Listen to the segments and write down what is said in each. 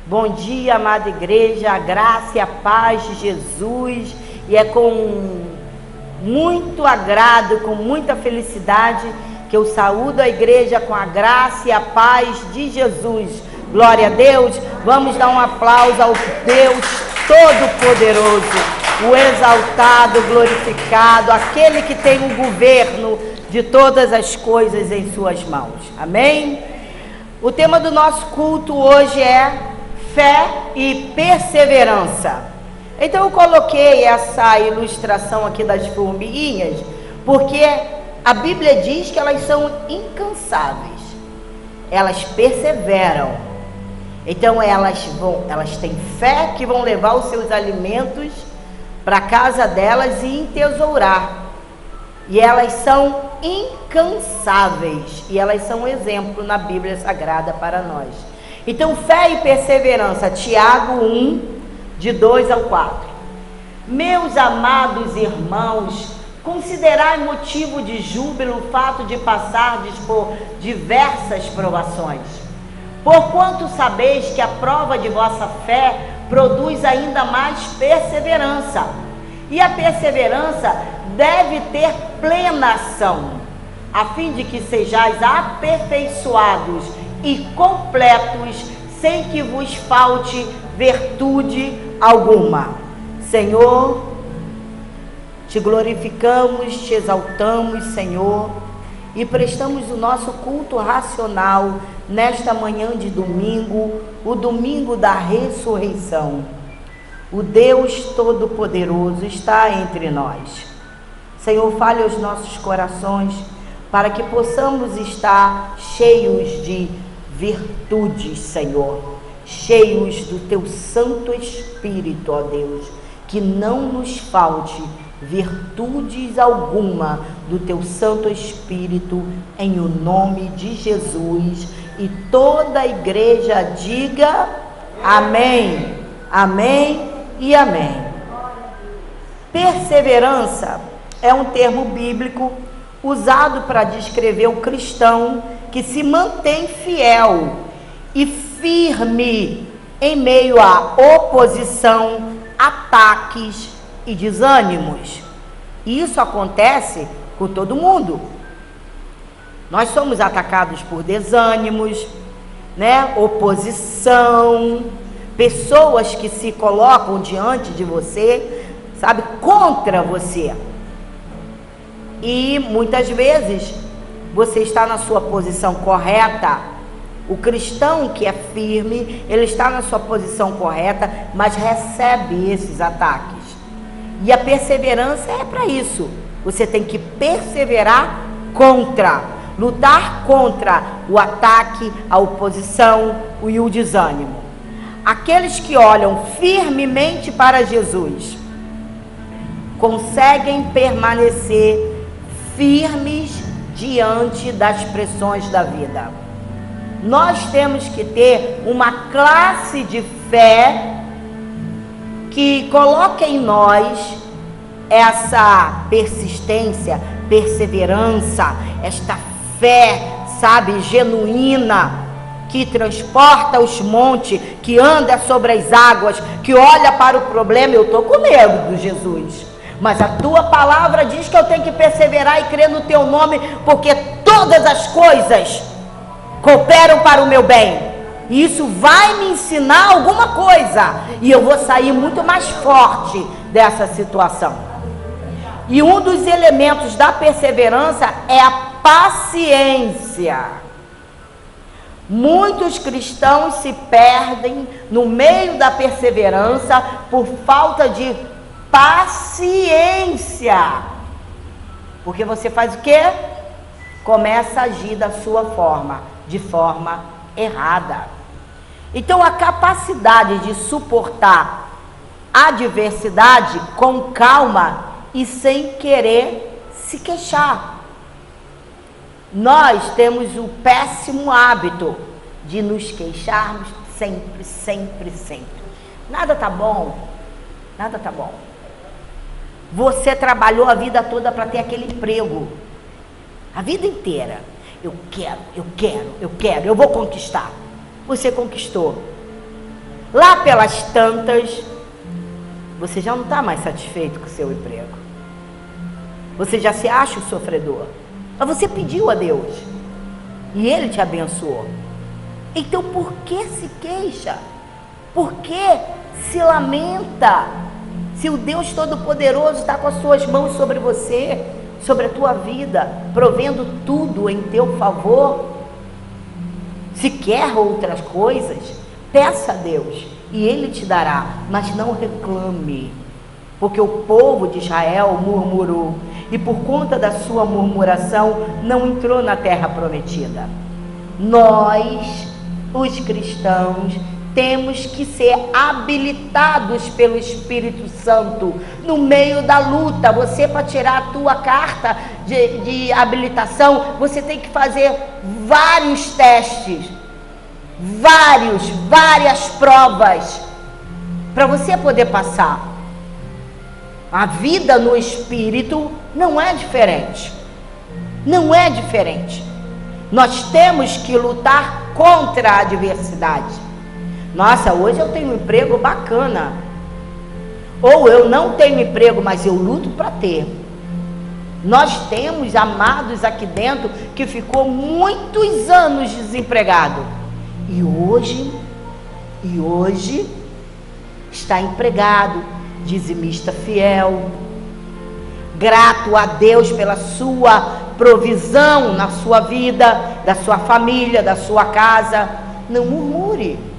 Bom dia, amada igreja, a graça e a paz de Jesus. E é com muito agrado, com muita felicidade que eu saúdo a igreja com a graça e a paz de Jesus. Glória a Deus. Vamos dar um aplauso ao Deus Todo-Poderoso, o exaltado, glorificado, aquele que tem o governo de todas as coisas em suas mãos. Amém? O tema do nosso culto hoje é fé e perseverança. Então eu coloquei essa ilustração aqui das formiguinhas, porque a Bíblia diz que elas são incansáveis, elas perseveram. Então elas têm fé que vão levar os seus alimentos para a casa delas e entesourar. E elas são incansáveis, e elas são um exemplo na Bíblia Sagrada para nós. Então, fé e perseverança, Tiago 1, de 2 ao 4. Meus amados irmãos, considerai motivo de júbilo o fato de passardes por diversas provações, porquanto sabeis que a prova de vossa fé produz ainda mais perseverança, e a perseverança deve ter plena ação, a fim de que sejais aperfeiçoados e completos, sem que vos falte virtude alguma. Senhor, te glorificamos, te exaltamos, Senhor, e prestamos o nosso culto racional nesta manhã de domingo, o domingo da ressurreição. O Deus Todo-Poderoso está entre nós. Senhor, fale aos nossos corações para que possamos estar cheios de virtudes, Senhor, cheios do Teu Santo Espírito, ó Deus, que não nos falte virtudes alguma do Teu Santo Espírito, em o nome de Jesus. E toda a igreja diga amém, amém e amém. Perseverança é um termo bíblico usado para descrever o cristão que se mantém fiel e firme em meio à oposição, ataques e desânimos. E isso acontece com todo mundo. Nós somos atacados por desânimos, oposição, pessoas que se colocam diante de você, contra você. E muitas vezes você está na sua posição correta. O cristão que é firme, ele está na sua posição correta, mas recebe esses ataques. E a perseverança é para isso. Você tem que perseverar lutar contra o ataque, a oposição e o desânimo. Aqueles que olham firmemente para Jesus conseguem permanecer firmes diante das pressões da vida. Nós temos que ter uma classe de fé que coloque em nós essa persistência, perseverança, esta fé, genuína, que transporta os montes, que anda sobre as águas, que olha para o problema. Eu estou com medo do Jesus, mas a tua palavra diz que eu tenho que perseverar e crer no teu nome, porque todas as coisas cooperam para o meu bem. E isso vai me ensinar alguma coisa, e eu vou sair muito mais forte dessa situação. E um dos elementos da perseverança é a paciência. Muitos cristãos se perdem no meio da perseverança por falta de paciência. Porque você faz o quê? Começa a agir da sua forma, de forma errada. Então a capacidade de suportar a adversidade com calma e sem querer se queixar. Nós temos o péssimo hábito de nos queixarmos sempre, sempre, sempre. Nada tá bom, nada tá bom. Você trabalhou a vida toda para ter aquele emprego, a vida inteira. Eu quero, eu vou conquistar. Você conquistou. Lá pelas tantas, você já não está mais satisfeito com o seu emprego. Você já se acha o sofredor. Mas você pediu a Deus e Ele te abençoou. Então por que se queixa? Por que se lamenta? Se o Deus Todo-Poderoso está com as suas mãos sobre você, sobre a tua vida, provendo tudo em teu favor. Se quer outras coisas, peça a Deus e Ele te dará, mas não reclame, porque o povo de Israel murmurou e por conta da sua murmuração não entrou na terra prometida. Nós, os cristãos, temos que ser habilitados pelo Espírito Santo no meio da luta. Você, para tirar a tua carta de habilitação, você tem que fazer vários testes, várias provas, para você poder passar. A vida no Espírito não é diferente. Não é diferente. Nós temos que lutar contra a adversidade. Nossa, hoje eu tenho um emprego bacana. Ou eu não tenho emprego, mas eu luto para ter. Nós temos amados aqui dentro que ficou muitos anos desempregado. E hoje está empregado, dizimista fiel, grato a Deus pela sua provisão na sua vida, da sua família, da sua casa. Não murmure.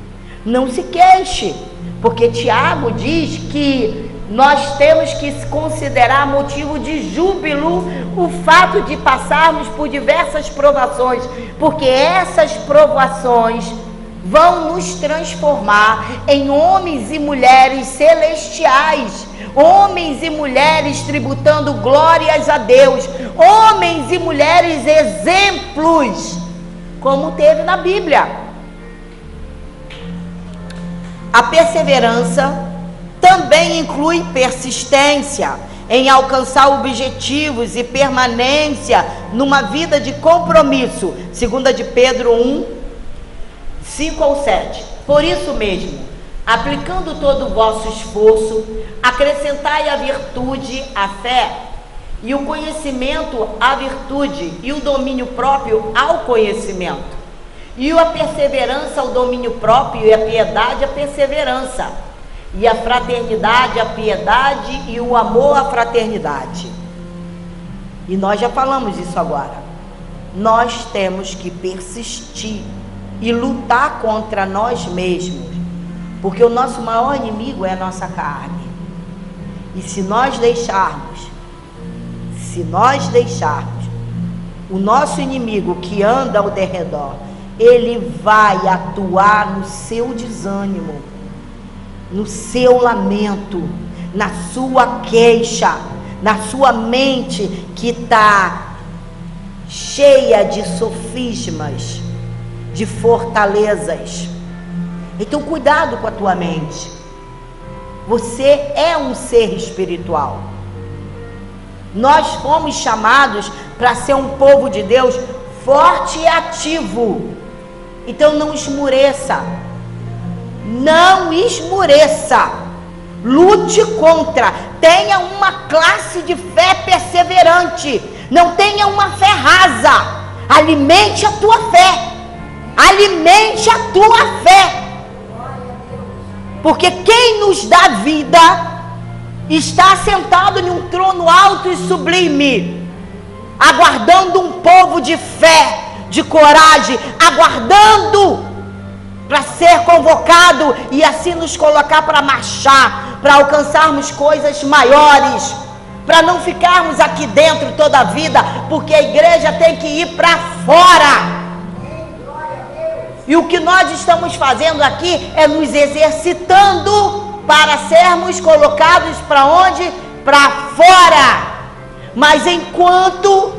Não se queixe, porque Tiago diz que nós temos que considerar motivo de júbilo o fato de passarmos por diversas provações, porque essas provações vão nos transformar em homens e mulheres celestiais, homens e mulheres tributando glórias a Deus, homens e mulheres exemplos, como teve na Bíblia. A perseverança também inclui persistência em alcançar objetivos e permanência numa vida de compromisso. 2 de Pedro 1, 5 ao 7. Por isso mesmo, aplicando todo o vosso esforço, acrescentai a virtude, a fé, e o conhecimento, a virtude, e o domínio próprio ao conhecimento. E a perseverança ao domínio próprio, e a piedade à perseverança, e a fraternidade à piedade, e o amor à fraternidade. E nós já falamos isso agora. Nós temos que persistir e lutar contra nós mesmos, porque o nosso maior inimigo é a nossa carne. E se nós deixarmos o nosso inimigo que anda ao derredor, ele vai atuar no seu desânimo, no seu lamento, na sua queixa, na sua mente que está cheia de sofismas, de fortalezas. Então cuidado com a tua mente. Você é um ser espiritual. Nós fomos chamados para ser um povo de Deus forte e ativo. Então não esmureça. Não esmureça. Lute contra. Tenha uma classe de fé perseverante. Não tenha uma fé rasa. Alimente a tua fé. Alimente a tua fé. Porque quem nos dá vida está sentado em um trono alto e sublime, aguardando um povo de fé, de coragem, aguardando para ser convocado e assim nos colocar para marchar, para alcançarmos coisas maiores, para não ficarmos aqui dentro toda a vida, porque a igreja tem que ir para fora. E o que nós estamos fazendo aqui é nos exercitando para sermos colocados para onde? Para fora. Mas enquanto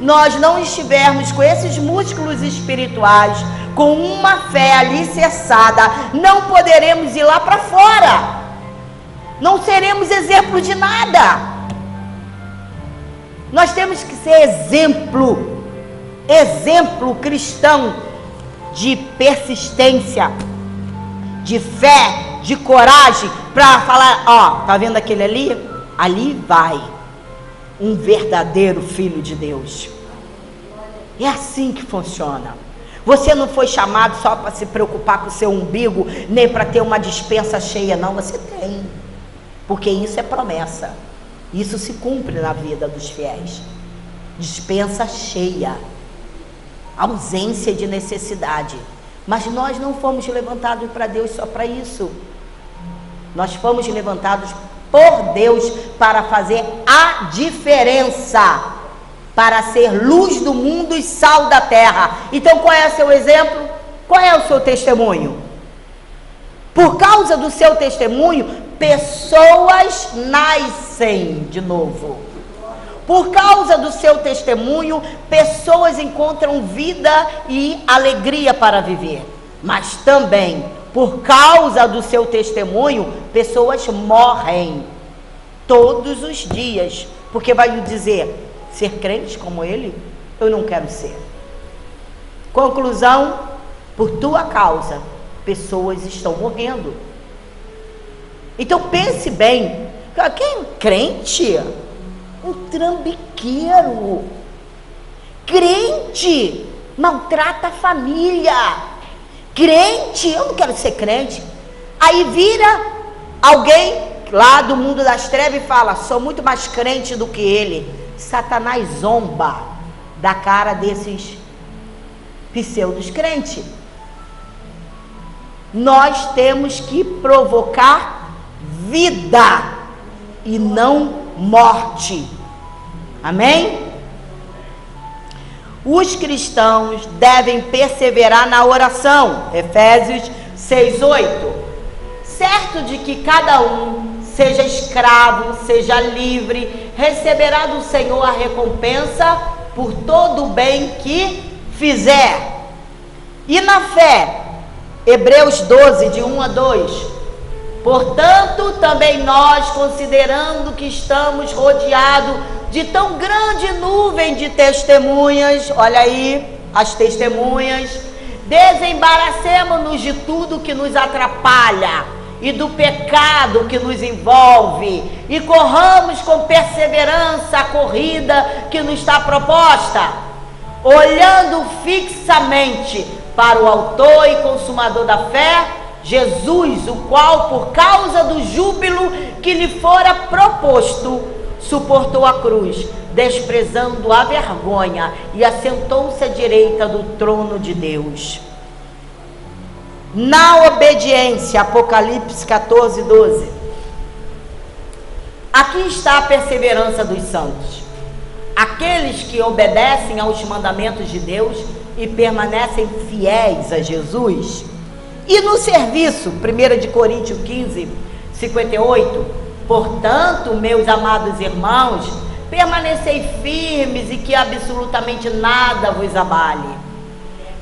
nós não estivermos com esses músculos espirituais, com uma fé alicerçada, não poderemos ir lá para fora. Não seremos exemplo de nada. Nós temos que ser exemplo cristão de persistência, de fé, de coragem, para falar, ó, tá vendo aquele ali? Ali vai um verdadeiro filho de Deus. É assim que funciona. Você não foi chamado só para se preocupar com o seu umbigo, nem para ter uma despensa cheia, não. Você tem, porque isso é promessa. Isso se cumpre na vida dos fiéis. Despensa cheia, ausência de necessidade. Mas nós não fomos levantados para Deus só para isso. Nós fomos levantados por Deus para fazer a diferença, para ser luz do mundo e sal da terra. Então qual é o seu exemplo? Qual é o seu testemunho? Por causa do seu testemunho, pessoas nascem de novo. Por causa do seu testemunho, pessoas encontram vida e alegria para viver. Mas também, por causa do seu testemunho, pessoas morrem todos os dias. Porque vai dizer, ser crente como ele, eu não quero ser. Conclusão, por tua causa, pessoas estão morrendo. Então pense bem, quem é crente? Um trambiqueiro. Crente maltrata a família. Crente, eu não quero ser crente. Aí vira alguém lá do mundo das trevas e fala, sou muito mais crente do que ele. Satanás zomba da cara desses pseudos crentes. Nós temos que provocar vida e não morte. Amém? Os cristãos devem perseverar na oração. Efésios 6:8. Certo de que cada um, seja escravo, seja livre, receberá do Senhor a recompensa por todo o bem que fizer. E na fé, Hebreus 12, de 1 a 2. Portanto, também nós, considerando que estamos rodeados de tão grande nuvem de testemunhas, olha aí, as testemunhas, desembaracemo-nos de tudo que nos atrapalha e do pecado que nos envolve, e corramos com perseverança a corrida que nos está proposta, olhando fixamente para o autor e consumador da fé, Jesus, o qual, por causa do júbilo que lhe fora proposto, suportou a cruz, desprezando a vergonha, e assentou-se à direita do trono de Deus. Na obediência, Apocalipse 14:12. Aqui está a perseverança dos santos, aqueles que obedecem aos mandamentos de Deus e permanecem fiéis a Jesus. E no serviço, 1 de Coríntios 15:58, portanto, meus amados irmãos, permanecei firmes e que absolutamente nada vos abale.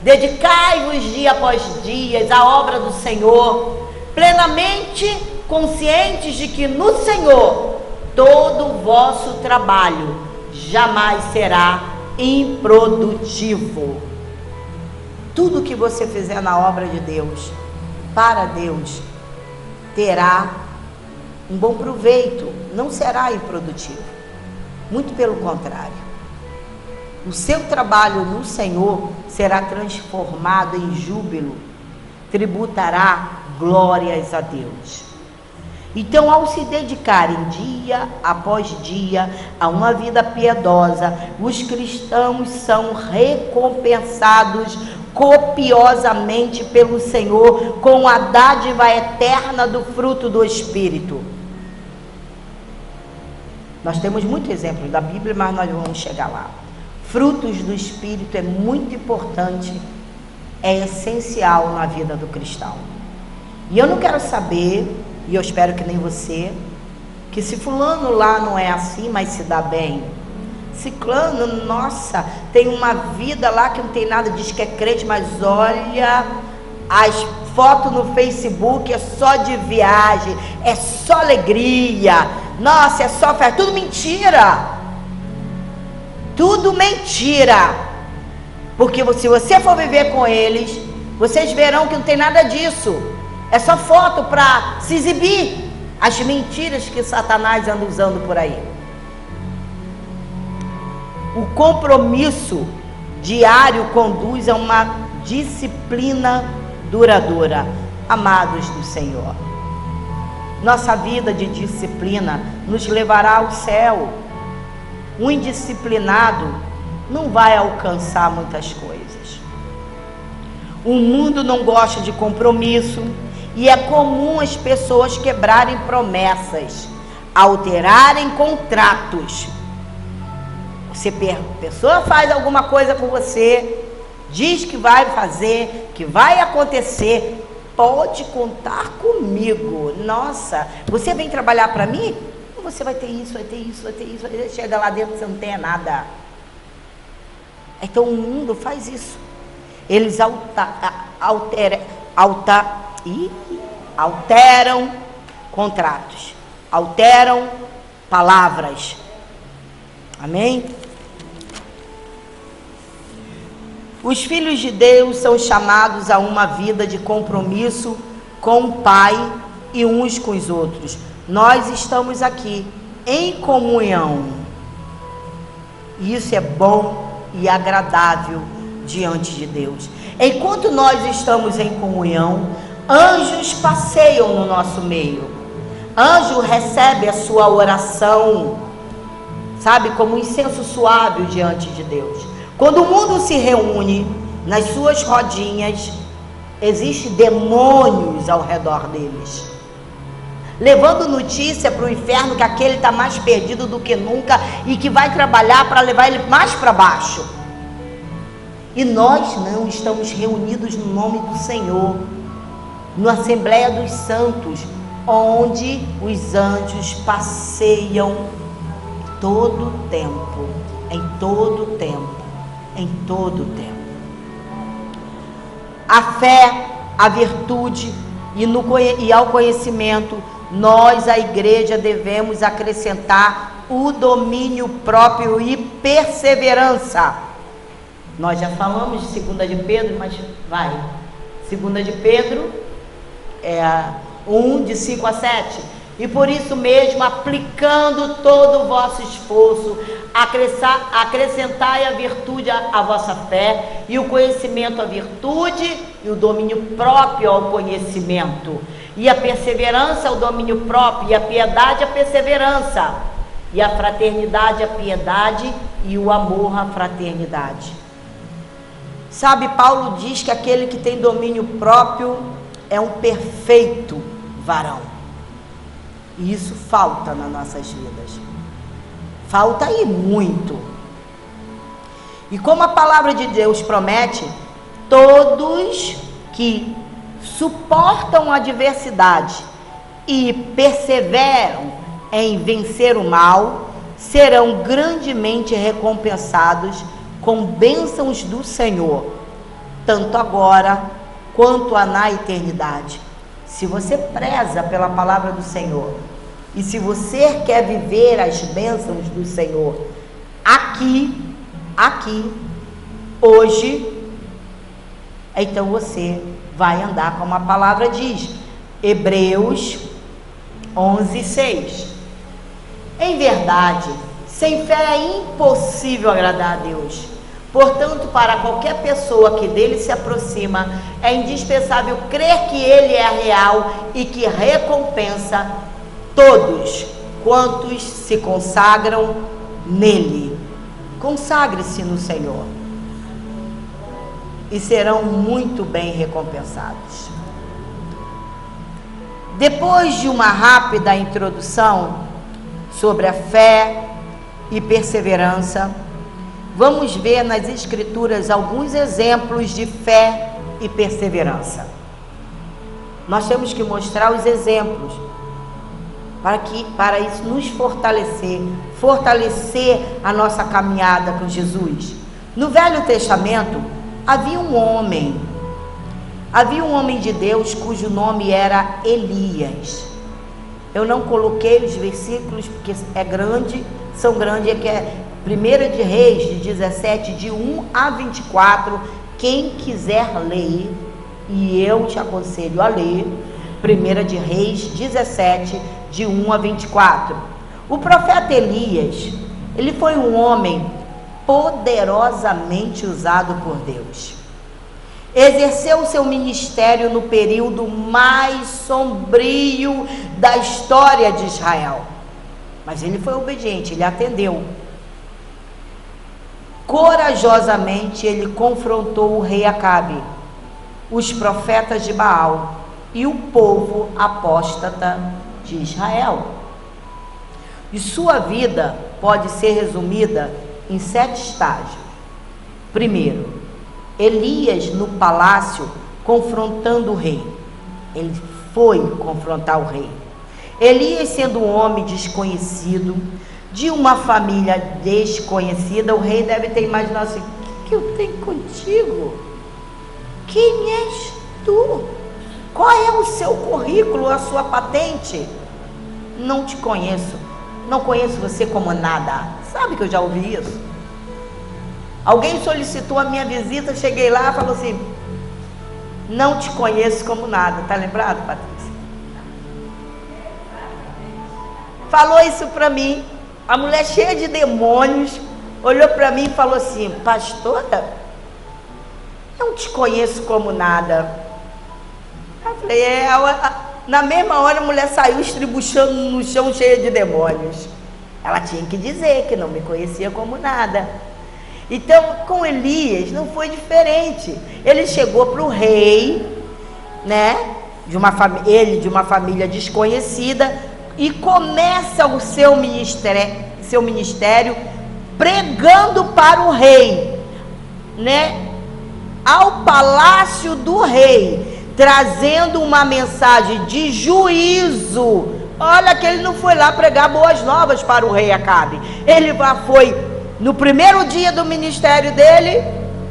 Dedicai-vos dia após dia à obra do Senhor, plenamente conscientes de que no Senhor todo o vosso trabalho jamais será improdutivo. Tudo que você fizer na obra de Deus, para Deus, terá um bom proveito, não será improdutivo. Muito pelo contrário. O seu trabalho no Senhor será transformado em júbilo, tributará glórias a Deus. Então, ao se dedicarem dia após dia a uma vida piedosa, os cristãos são recompensados copiosamente pelo Senhor com a dádiva eterna do fruto do Espírito. Nós temos muitos exemplos da Bíblia, mas nós vamos chegar lá. Frutos do Espírito é muito importante, é essencial na vida do cristão. E eu não quero saber, e eu espero que nem você, que se fulano lá não é assim, mas se dá bem. Ciclano, nossa, tem uma vida lá que não tem nada, diz que é crente, mas olha, as fotos no Facebook é só de viagem, é só alegria, nossa, é só festa, tudo mentira. Tudo mentira. Porque se você for viver com eles, vocês verão que não tem nada disso. É só foto para se exibir as mentiras que Satanás anda usando por aí. O compromisso diário conduz a uma disciplina duradoura. Amados do Senhor, nossa vida de disciplina nos levará ao céu. Um indisciplinado não vai alcançar muitas coisas. O mundo não gosta de compromisso e é comum as pessoas quebrarem promessas, alterarem contratos. A pessoa faz alguma coisa com você, diz que vai fazer, que vai acontecer, pode contar comigo. Nossa, você vem trabalhar para mim? Você vai ter isso, vai ter isso, vai ter isso. Chega lá dentro, você não tem nada. Então o mundo faz isso. Eles alteram contratos, alteram palavras. Amém? Os filhos de Deus são chamados a uma vida de compromisso com o Pai e uns com os outros. Nós estamos aqui em comunhão. Isso é bom e agradável diante de Deus. Enquanto nós estamos em comunhão, anjos passeiam no nosso meio. Anjo recebe a sua oração, sabe, como um incenso suave diante de Deus. Quando o mundo se reúne nas suas rodinhas, existem demônios ao redor deles, levando notícia para o inferno que aquele está mais perdido do que nunca e que vai trabalhar para levar ele mais para baixo. E nós não estamos reunidos no nome do Senhor, na Assembleia dos Santos, onde os anjos passeiam todo o tempo, em todo o tempo. Em todo o tempo. A fé, a virtude e ao conhecimento, nós, a igreja, devemos acrescentar o domínio próprio e perseverança. Nós já falamos de 2 de Pedro, mas vai. 2 de Pedro 1, de 5 a 7. E por isso mesmo, aplicando todo o vosso esforço, acrescentai a virtude à vossa fé, e o conhecimento à virtude, e o domínio próprio ao conhecimento, e a perseverança ao domínio próprio, e a piedade à perseverança, e a fraternidade à piedade, e o amor à fraternidade. Sabe, Paulo diz que aquele que tem domínio próprio é um perfeito varão. E isso falta nas nossas vidas. Falta aí muito. E como a palavra de Deus promete, todos que suportam a adversidade e perseveram em vencer o mal, serão grandemente recompensados com bênçãos do Senhor, tanto agora quanto na eternidade. Se você preza pela palavra do Senhor, e se você quer viver as bênçãos do Senhor aqui, hoje, então você vai andar como a palavra diz. Hebreus 11:6. Em verdade, sem fé é impossível agradar a Deus. Portanto, para qualquer pessoa que dele se aproxima, é indispensável crer que ele é real e que recompensa todos quantos se consagram nele. Consagre-se no Senhor e serão muito bem recompensados. Depois de uma rápida introdução sobre a fé e perseverança, vamos ver nas Escrituras alguns exemplos de fé e perseverança. Nós temos que mostrar os exemplos para isso nos fortalecer a nossa caminhada com Jesus. No Velho Testamento havia um homem de Deus cujo nome era Elias. Eu não coloquei os versículos porque são grandes, que é 1 de Reis, de 17, de 1 a 24, quem quiser ler, e eu te aconselho a ler, 1 de Reis 17, de 1 a 24. O profeta Elias, ele foi um homem poderosamente usado por Deus. Exerceu seu ministério no período mais sombrio da história de Israel. Mas ele foi obediente, ele atendeu. Corajosamente ele confrontou o rei Acabe, os profetas de Baal e o povo apóstata de Israel. E sua vida pode ser resumida em 7 estágios. Primeiro, Elias no palácio confrontando o rei. Ele foi confrontar o rei. Elias, sendo um homem desconhecido, de uma família desconhecida, o rei deve ter imaginado assim: o que eu tenho contigo? Quem és tu? Qual é o seu currículo, a sua patente? Não te conheço, não conheço você como nada. Sabe que eu já ouvi isso? Alguém solicitou a minha visita, cheguei lá e falou assim: não te conheço como nada. Tá lembrado, Patrícia? Falou isso para mim. A mulher cheia de demônios olhou para mim e falou assim: pastora, não te conheço como nada. Eu falei: na mesma hora a mulher saiu estribuchando no chão, cheia de demônios. Ela tinha que dizer que não me conhecia como nada. Então, com Elias não foi diferente. Ele chegou para o rei, né, de uma família desconhecida, e começa o seu ministério pregando para o rei, né, ao palácio do rei, trazendo uma mensagem de juízo. Olha que ele não foi lá pregar boas novas para o rei Acabe. Ele foi, no primeiro dia do ministério dele,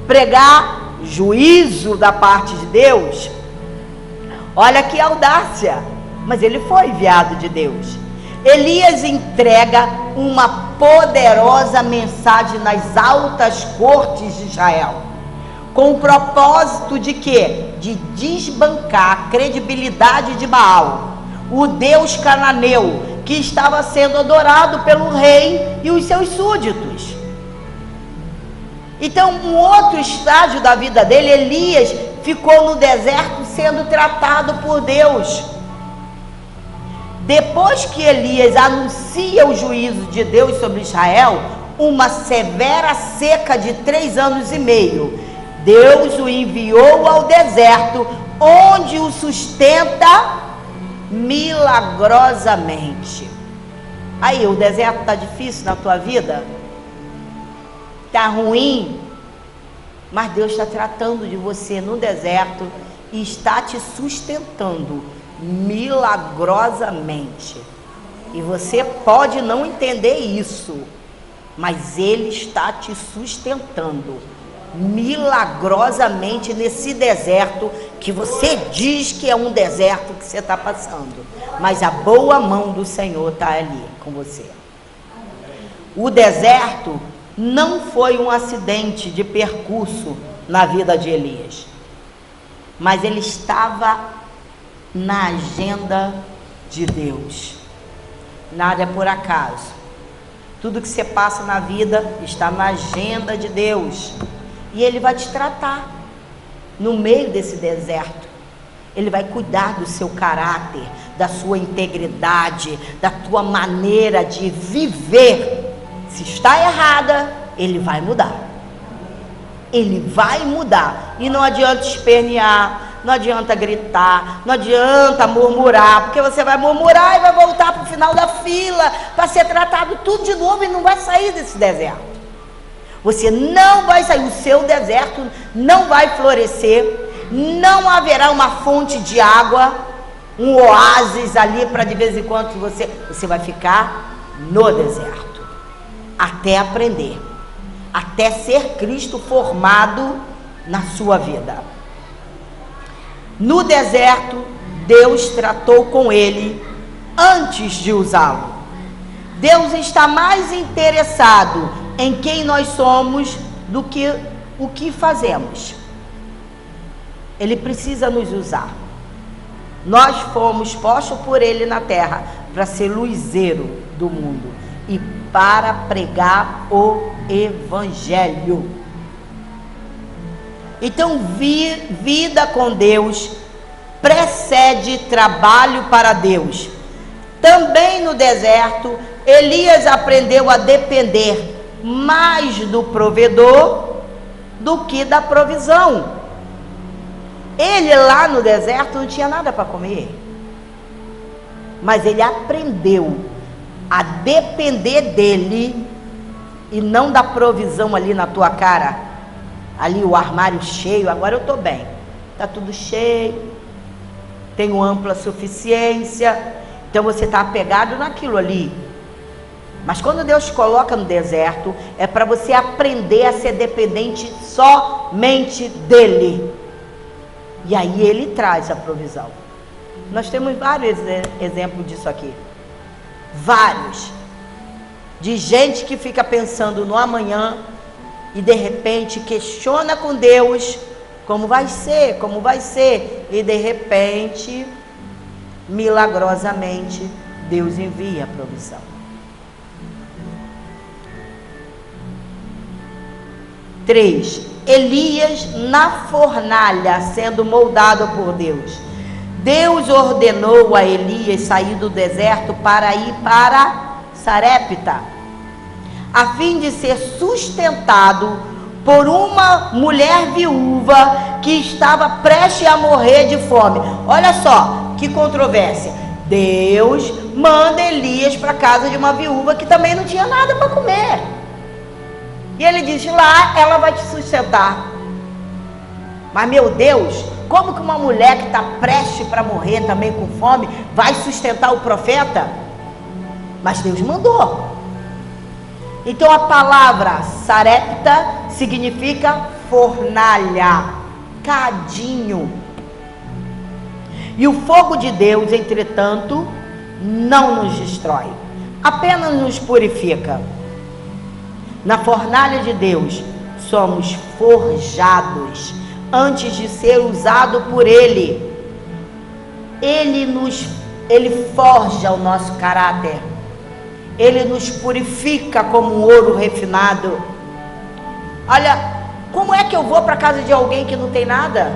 pregar juízo da parte de Deus. Olha que audácia! Mas ele foi enviado de Deus. Elias entrega uma poderosa mensagem nas altas cortes de Israel, com o propósito de quê? De desbancar a credibilidade de Baal, o deus cananeu, que estava sendo adorado pelo rei e os seus súditos. Então, um outro estágio da vida dele, Elias ficou no deserto sendo tratado por Deus. Depois que Elias anuncia o juízo de Deus sobre Israel, uma severa seca de 3 anos e meio, Deus o enviou ao deserto, onde o sustenta milagrosamente. Aí, o deserto está difícil na tua vida? Está ruim? Mas Deus está tratando de você no deserto e está te sustentando milagrosamente. E você pode não entender isso, mas Ele está te sustentando milagrosamente nesse deserto que você diz que é um deserto que você está passando, mas a boa mão do Senhor está ali com você. O deserto não foi um acidente de percurso na vida de Elias, mas ele estava na agenda de Deus. Nada é por acaso. Tudo que você passa na vida está na agenda de Deus. E Ele vai te tratar no meio desse deserto. Ele vai cuidar do seu caráter, da sua integridade, da tua maneira de viver. Se está errada, Ele vai mudar. Ele vai mudar. E não adianta espernear, não adianta gritar, não adianta murmurar, porque você vai murmurar e vai voltar para o final da fila para ser tratado tudo de novo e não vai sair desse deserto. Você não vai sair, o seu deserto não vai florescer, não haverá uma fonte de água, um oásis ali para de vez em quando você vai ficar no deserto, até aprender, até ser Cristo formado na sua vida. No deserto, Deus tratou com ele antes de usá-lo. Deus está mais interessado em quem nós somos do que o que fazemos. Ele precisa nos usar. nós fomos postos por ele na terra para ser luzeiro do mundo e para pregar o evangelho. Então, vida com Deus precede trabalho para Deus. Também no deserto, Elias aprendeu a depender mais do provedor do que da provisão. Ele lá no deserto não tinha nada para comer, mas ele aprendeu a depender dele e não da provisão ali na tua cara, ali o armário cheio. Agora eu estou bem, está tudo cheio, tenho ampla suficiência. Então você está apegado naquilo ali. Mas quando Deus coloca no deserto, é para você aprender a ser dependente somente dele. E aí ele traz a provisão. Nós temos vários exemplos disso aqui. Vários. De gente que fica pensando no amanhã e de repente questiona com Deus como vai ser, como vai ser. E de repente, milagrosamente, Deus envia a provisão. Três, Elias na fornalha sendo moldado por Deus. Deus ordenou a Elias sair do deserto para ir para Sarepta, a fim de ser sustentado por uma mulher viúva que estava prestes a morrer de fome. Olha só que controvérsia. Deus manda Elias para a casa de uma viúva que também não tinha nada para comer. E ele diz: lá ela vai te sustentar. Mas meu Deus, como que uma mulher que está prestes para morrer também com fome vai sustentar o profeta? Mas Deus mandou. Então a palavra Sarepta significa fornalha, cadinho. E o fogo de Deus, entretanto, não nos destrói, apenas nos purifica. Na fornalha de Deus, somos forjados antes de ser usado por Ele. Ele forja o nosso caráter. Ele nos purifica como um ouro refinado. Olha, como é que eu vou para a casa de alguém que não tem nada?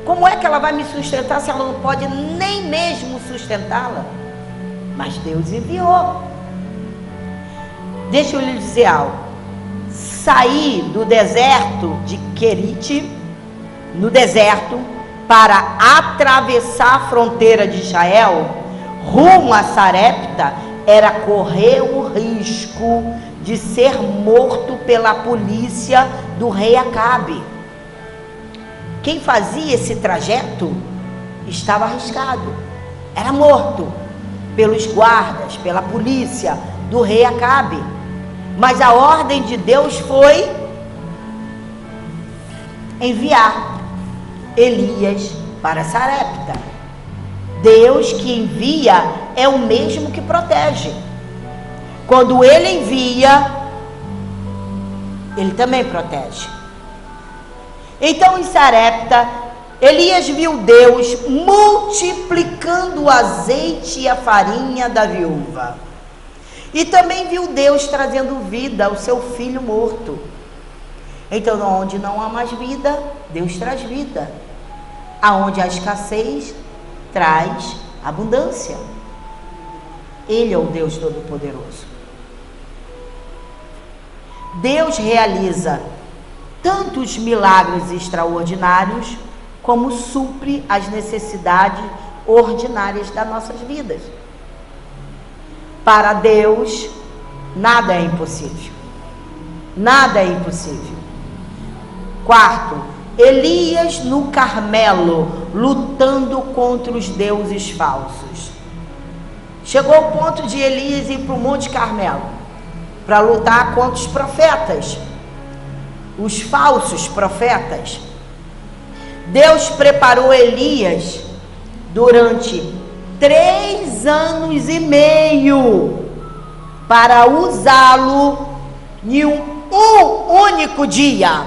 Como é que ela vai me sustentar se ela não pode nem mesmo sustentá-la? Mas Deus enviou. Deixa eu lhe dizer algo. Sair do deserto de Querite, no deserto, para atravessar a fronteira de Israel, rumo a Sarepta, era correr o risco de ser morto pela polícia do rei Acabe. Quem fazia esse trajeto estava arriscado, era morto pelos guardas, pela polícia do rei Acabe. Mas a ordem de Deus foi enviar Elias para Sarepta. Deus que envia é o mesmo que protege. Quando Ele envia, Ele também protege. Então em Sarepta, Elias viu Deus multiplicando o azeite e a farinha da viúva. E também viu Deus trazendo vida ao seu filho morto. Então, onde não há mais vida, Deus traz vida. Aonde há escassez, traz abundância. Ele é o Deus Todo-Poderoso. Deus realiza tantos milagres extraordinários, como supre as necessidades ordinárias das nossas vidas. Para Deus, nada é impossível. Nada é impossível. Quarto, Elias no Carmelo, lutando contra os deuses falsos. Chegou o ponto de Elias ir para o Monte Carmelo, para lutar contra os profetas, os falsos profetas. Deus preparou Elias durante 3 anos e meio para usá-lo em um único dia.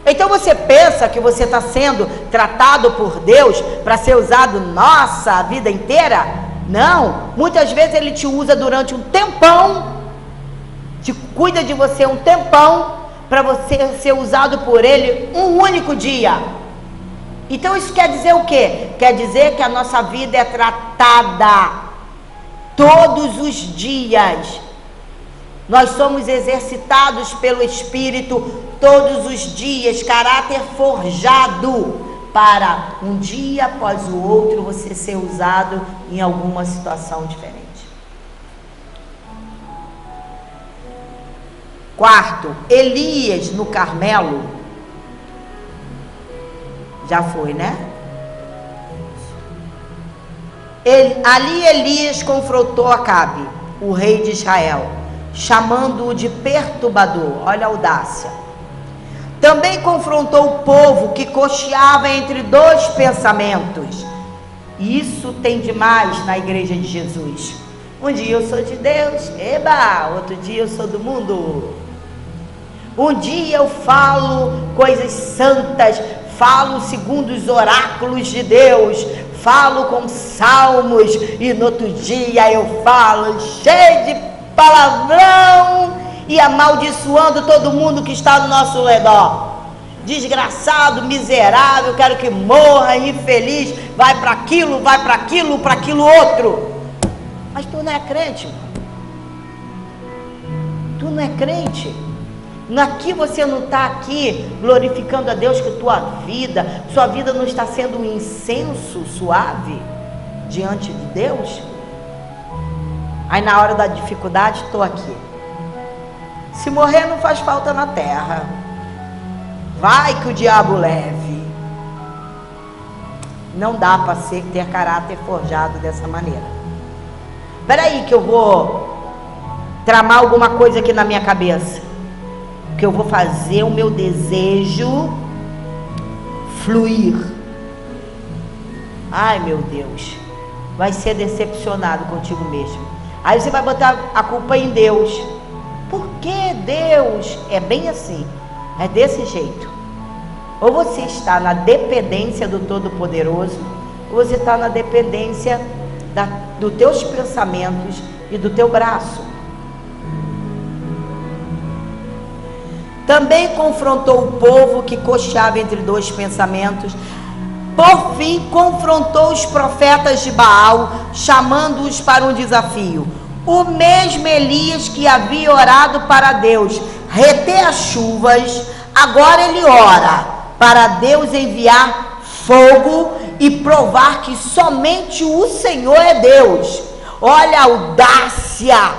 Então você pensa que você está sendo tratado por Deus para ser usado, nossa, a vida inteira? Não, muitas vezes Ele te usa durante um tempão, cuida de você um tempão, para você ser usado por Ele um único dia. Então isso quer dizer o quê? Quer dizer que a nossa vida é tratada todos os dias. Nós somos exercitados pelo Espírito todos os dias, caráter forjado, para um dia após o outro você ser usado em alguma situação diferente. Quarto, Elias no Carmelo. Já foi, né? Ali Elias confrontou Acabe, o rei de Israel, chamando-o de perturbador. Olha a audácia. Também confrontou o povo que cocheava entre dois pensamentos. Isso tem demais na igreja de Jesus. Um dia eu sou de Deus, eba, outro dia eu sou do mundo. Um dia eu falo coisas santas, falo segundo os oráculos de Deus, falo com salmos, e no outro dia eu falo cheio de palavrão e amaldiçoando todo mundo que está no nosso redor. Desgraçado, miserável, quero que morra, infeliz, vai para aquilo, para aquilo outro. Mas tu não é crente, irmão. Tu não é crente. Aqui você não está aqui glorificando a Deus, que sua vida não está sendo um incenso suave diante de Deus. Aí na hora da dificuldade estou aqui. Se morrer não faz falta na terra, vai que o diabo leve. Não dá para ter caráter forjado dessa maneira. Espera aí que eu vou tramar alguma coisa aqui na minha cabeça, que eu vou fazer o meu desejo fluir. Ai meu Deus, vai ser decepcionado contigo mesmo. Aí você vai botar a culpa em Deus. Por que Deus? É bem assim, é desse jeito. Ou você está na dependência do Todo-Poderoso, ou você está na dependência dos teus pensamentos e do teu braço. Também confrontou o povo que cocheava entre dois pensamentos. Por fim, confrontou os profetas de Baal, chamando-os para um desafio. O mesmo Elias que havia orado para Deus reter as chuvas, agora ele ora para Deus enviar fogo e provar que somente o Senhor é Deus. Olha a audácia,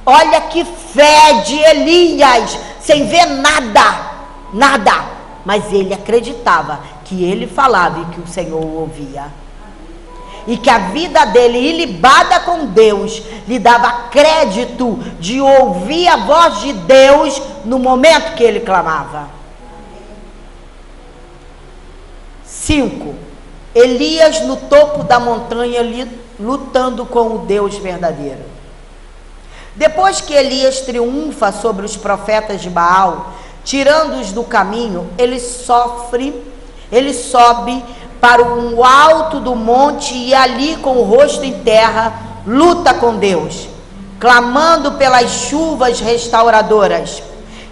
olha que fé de Elias, sem ver nada, mas ele acreditava que ele falava e que o Senhor o ouvia, e que a vida dele, ilibada com Deus, lhe dava crédito de ouvir a voz de Deus no momento que ele clamava. 5. Elias no topo da montanha lutando com o Deus verdadeiro. Depois que Elias triunfa sobre os profetas de Baal, tirando-os do caminho, ele sobe para o alto do monte e ali, com o rosto em terra, luta com Deus, clamando pelas chuvas restauradoras.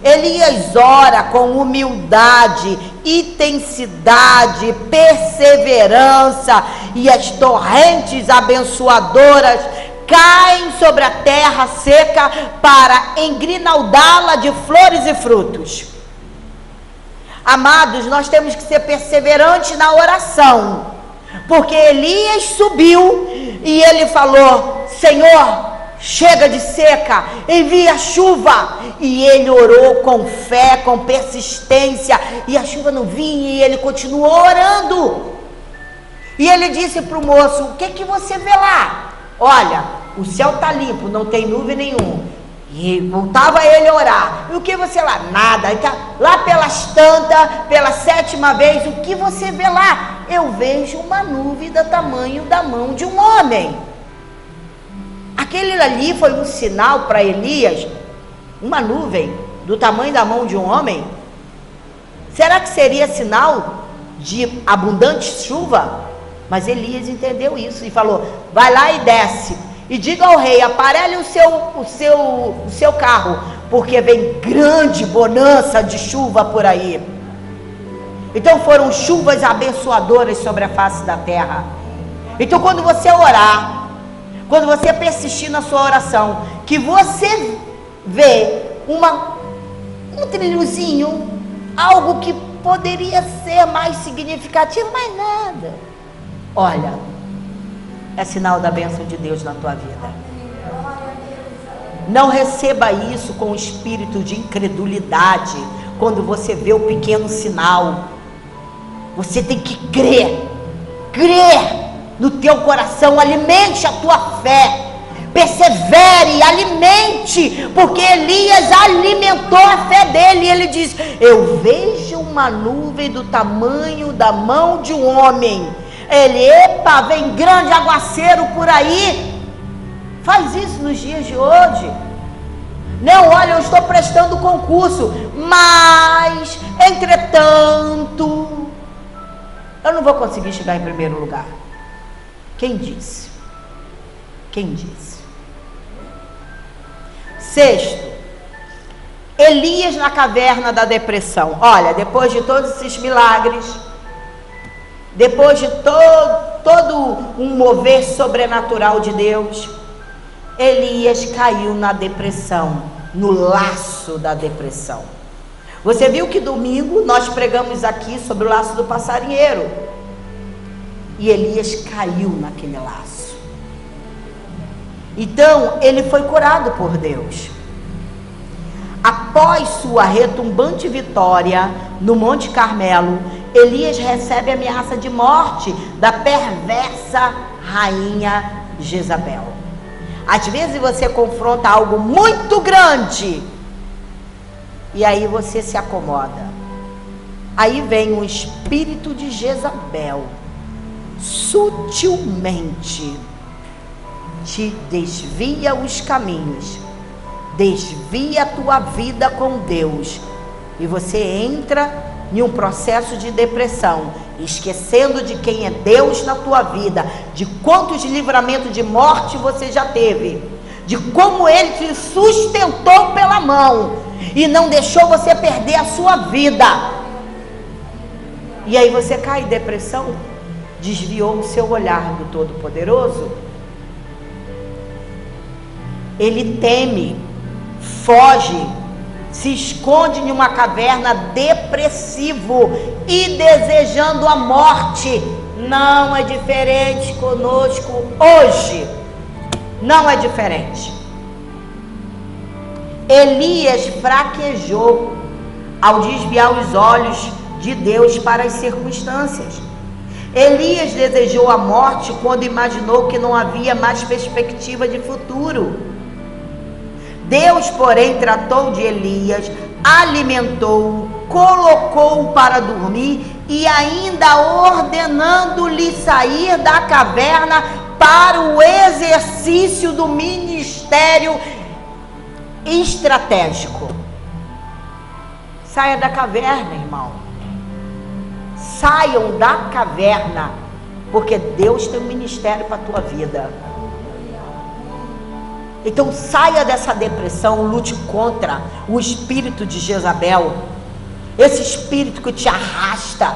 Elias ora com humildade, intensidade, perseverança, e as torrentes abençoadoras caem sobre a terra seca para engrinaldá-la de flores e frutos. Amados, nós temos que ser perseverantes na oração, porque Elias subiu e ele falou: Senhor, chega de seca, envia chuva. E ele orou com fé, com persistência, e a chuva não vinha, e ele continuou orando. E ele disse para o moço: o que você vê lá? Olha, o céu está limpo, não tem nuvem nenhuma. E voltava ele a orar. E o que você lá? Nada. Então, lá pelas tantas, pela 7ª vez, o que você vê lá? Eu vejo uma nuvem do tamanho da mão de um homem. Aquele ali foi um sinal para Elias. Uma nuvem do tamanho da mão de um homem. Será que seria sinal de abundante chuva? Mas Elias entendeu isso e falou: vai lá e desce, e diga ao rei, aparelhe o seu carro, porque vem grande bonança de chuva por aí. Então foram chuvas abençoadoras sobre a face da terra. Então quando você orar, quando você persistir na sua oração, que você vê um trilhozinho, algo que poderia ser mais significativo, mas nada, olha, é sinal da bênção de Deus na tua vida. Não receba isso com espírito de incredulidade. Quando você vê o pequeno sinal, você tem que crer no teu coração, alimente a tua fé, persevere, alimente, porque Elias alimentou a fé dele, e ele diz: eu vejo uma nuvem do tamanho da mão de um homem. Ele, epa, vem grande aguaceiro por aí. Faz isso nos dias de hoje. Não, olha, eu estou prestando concurso, mas, entretanto, eu não vou conseguir chegar em primeiro lugar. Quem disse? Quem disse? Sexto, Elias na caverna da depressão. Olha, depois de todos esses milagres, depois de todo um mover sobrenatural de Deus, Elias caiu na depressão, no laço da depressão. Você viu que domingo nós pregamos aqui sobre o laço do passarinheiro, e Elias caiu naquele laço. Então ele foi curado por Deus. Após sua retumbante vitória no Monte Carmelo, Elias recebe a ameaça de morte da perversa rainha Jezabel. Às vezes você confronta algo muito grande e aí você se acomoda. Aí vem o espírito de Jezabel, sutilmente te desvia os caminhos, desvia a tua vida com Deus, e você entra em um processo de depressão, esquecendo de quem é Deus na tua vida, de quantos livramentos de morte você já teve, de como Ele te sustentou pela mão e não deixou você perder a sua vida. E aí você cai em depressão, desviou o seu olhar do Todo-Poderoso. Ele teme, foge, se esconde em uma caverna depressivo e desejando a morte. Não é diferente conosco hoje. Não é diferente. Elias fraquejou ao desviar os olhos de Deus para as circunstâncias. Elias desejou a morte quando imaginou que não havia mais perspectiva de futuro. Deus, porém, tratou de Elias, alimentou-o, colocou-o para dormir e ainda ordenando-lhe sair da caverna para o exercício do ministério estratégico. Saia da caverna, irmão. Saiam da caverna, porque Deus tem um ministério para a tua vida. Então saia dessa depressão, lute contra o espírito de Jezabel, esse espírito que te arrasta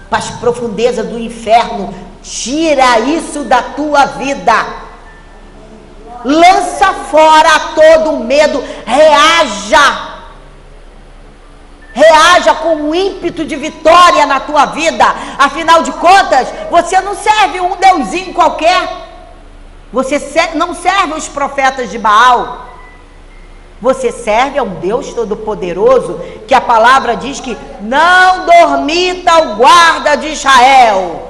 para as profundezas do inferno. Tira isso da tua vida, lança fora todo medo, reaja com um ímpeto de vitória na tua vida. Afinal de contas, você não serve um deusinho qualquer. Você não serve os profetas de Baal. Você serve a um Deus Todo-Poderoso, que a palavra diz que não dormita o guarda de Israel.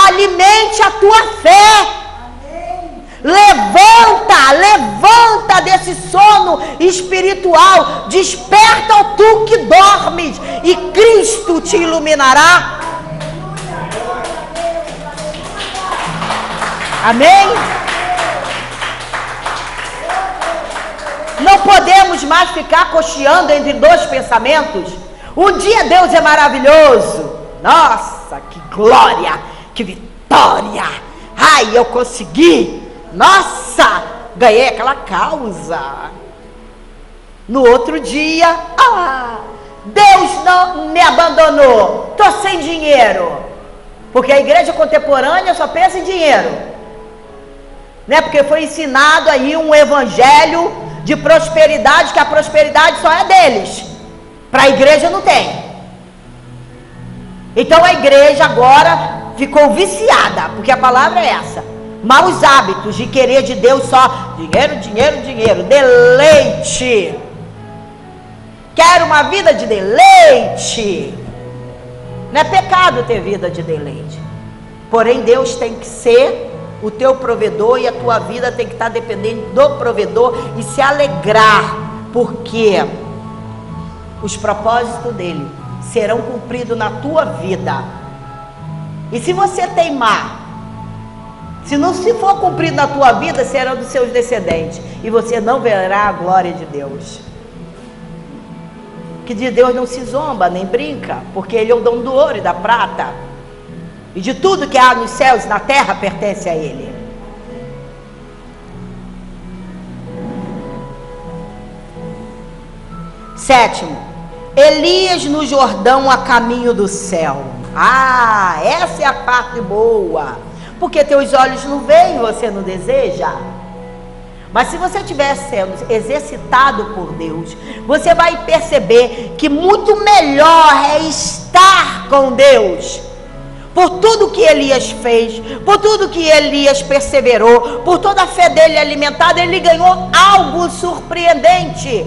Alimente a tua fé. Levanta desse sono espiritual. Desperta tu que dormes, e Cristo te iluminará. Amém? Não podemos mais ficar cocheando entre dois pensamentos. Um dia Deus é maravilhoso. Nossa, que glória, que vitória. Ai, eu consegui. Nossa, ganhei aquela causa. No outro dia, Deus não me abandonou. Estou sem dinheiro. Porque a igreja contemporânea só pensa em dinheiro. Né? Porque foi ensinado aí um evangelho de prosperidade, que a prosperidade só é deles. Para a igreja não tem. Então a igreja agora ficou viciada, porque a palavra é essa. Maus hábitos de querer de Deus só dinheiro, dinheiro, dinheiro. Deleite. Quero uma vida de deleite. Não é pecado ter vida de deleite. Porém, Deus tem que ser o teu provedor e a tua vida tem que estar dependendo do provedor e se alegrar, porque os propósitos dele serão cumpridos na tua vida. E se você teimar, se não se for cumprido na tua vida, será dos seus descendentes, e você não verá a glória de Deus. Que de Deus não se zomba, nem brinca, porque ele é o dono do ouro e da prata, e de tudo que há nos céus e na terra pertence a ele. Sétimo, Elias no Jordão a caminho do céu. Essa é a parte boa, porque teus olhos não veem e você não deseja. Mas se você estiver sendo exercitado por Deus, você vai perceber que muito melhor é estar com Deus. Por tudo que Elias fez, por tudo que Elias perseverou, por toda a fé dele alimentada, ele ganhou algo surpreendente.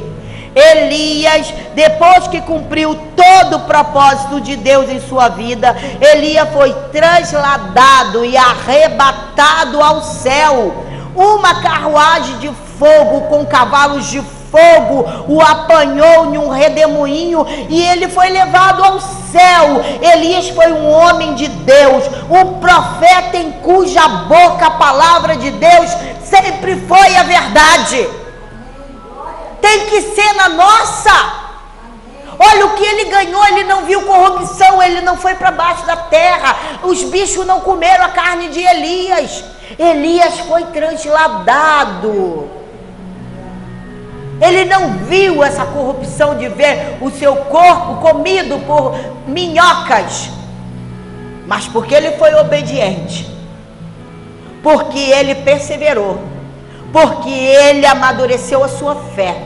Elias, depois que cumpriu todo o propósito de Deus em sua vida, Elias foi trasladado e arrebatado ao céu. Uma carruagem de fogo com cavalos de fogo o apanhou em um redemoinho e ele foi levado ao céu. Elias foi um homem de Deus, um profeta em cuja boca a palavra de Deus sempre foi a verdade. Tem que ser na nossa. Olha o que ele ganhou, ele não viu corrupção, ele não foi para baixo da terra, os bichos não comeram a carne de Elias. Elias foi trasladado. Ele não viu essa corrupção de ver o seu corpo comido por minhocas, mas porque ele foi obediente, porque ele perseverou, porque ele amadureceu a sua fé,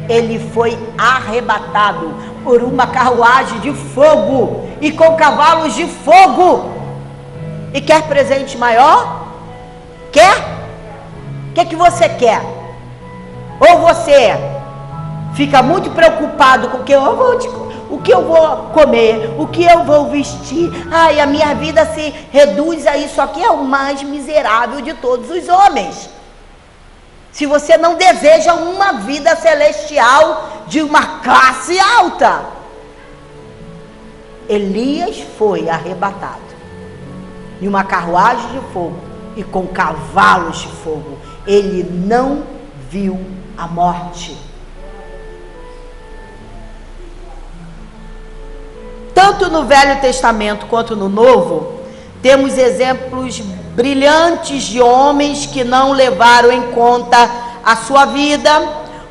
ele foi arrebatado por uma carruagem de fogo e com cavalos de fogo. E quer presente maior? Quer? O que você quer? Ou você fica muito preocupado com o que eu vou comer, o que eu vou vestir. Ai, a minha vida se reduz a isso aqui, é o mais miserável de todos os homens. Se você não deseja uma vida celestial de uma classe alta. Elias foi arrebatado em uma carruagem de fogo e com cavalos de fogo. Ele não viu a morte. Tanto no Velho Testamento quanto no Novo, temos exemplos brilhantes de homens que não levaram em conta a sua vida,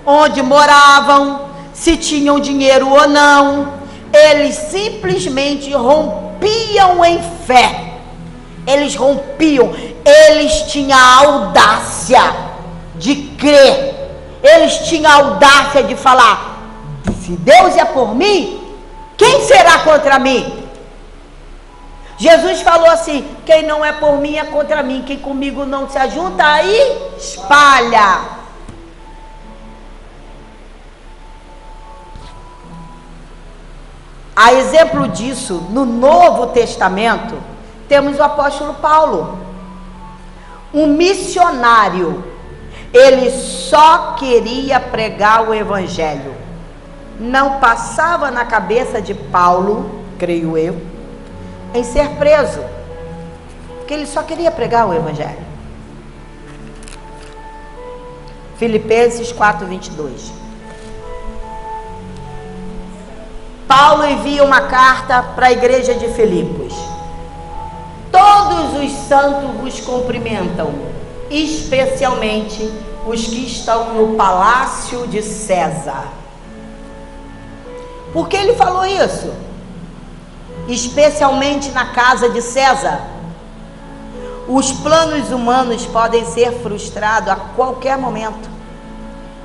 onde moravam, se tinham dinheiro ou não. Eles simplesmente rompiam em fé. Eles rompiam, eles tinham a audácia de crer, eles tinham a audácia de falar: se Deus é por mim, quem será contra mim? Jesus falou assim: quem não é por mim é contra mim, quem comigo não se ajunta, aí espalha. A exemplo disso, no Novo Testamento, temos o apóstolo Paulo, um missionário. Ele só queria pregar o evangelho. Não passava na cabeça de Paulo, creio eu, em ser preso, porque ele só queria pregar o evangelho. Filipenses 4:22. Paulo envia uma carta para a igreja de Filipos. Todos os santos vos cumprimentam, especialmente os que estão no palácio de César. Por que ele falou isso? Especialmente na casa de César. Os planos humanos podem ser frustrados a qualquer momento,